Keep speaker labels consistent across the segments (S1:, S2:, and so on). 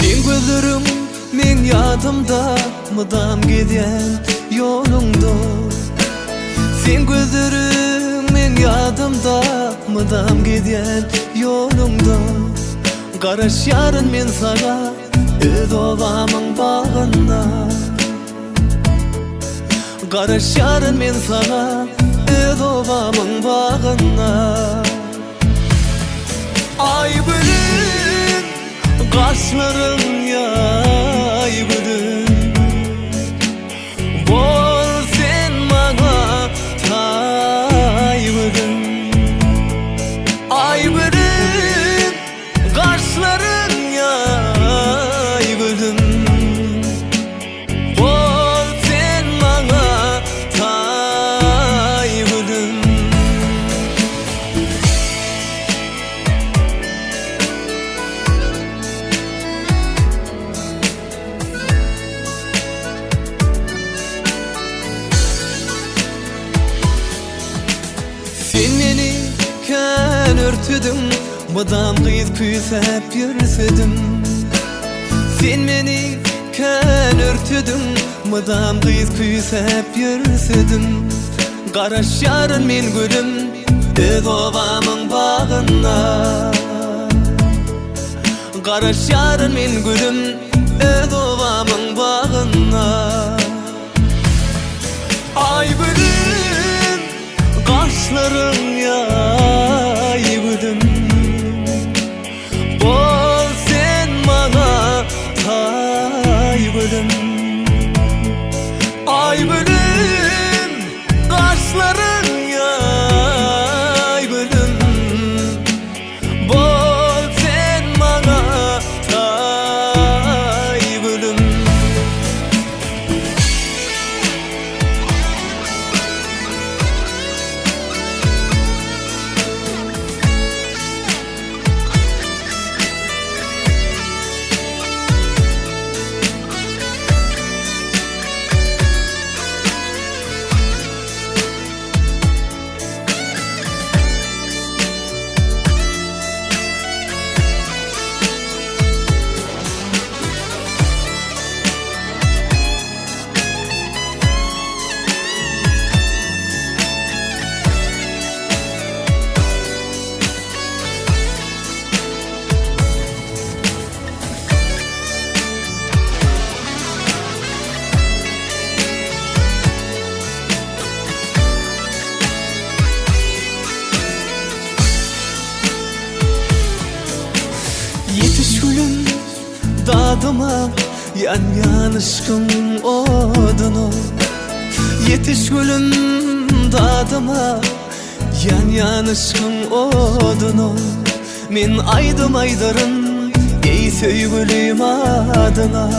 S1: Men gözlerim, men yadımda mıdam giden yolunda. Sen gözlerim, men yadımda mıdam giden yolunda. Garaş yarın men sana öz obamın bağına. Garaş yarın men sana öz obamın bağına. Ay bülün kaşların yay bülün, bol sen bana tay bülün. Ay bülün kaşların yay bülün, bol sen bana tay bülün. Sen meni kän örtüdün, mıdam kıyıp küsep yürüsüdüm. Sen meni kän örtüdün, mıdam kıyıp küsep yürüsüdüm. Garaş yarın men gülüm öz obamın bağına. Garaş yarın men gülüm öz obamın bağına. Ay bülün kaşların yay bülün, bol sen bana tay bülün. Ay bülün kaşların yay bülün, bol sen bana tay bülün. Yetiş gülüm dadıma, yan yanışkın odunu. Yetiş gülüm dadıma, yan yanışkın odunu. Men aydım aydarın ey söygülüm adına.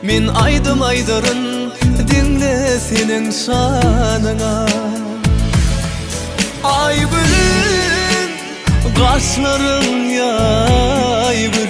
S1: Men aydım aydarın dinle senin şanına. Ay bülün kaşların yay bülün,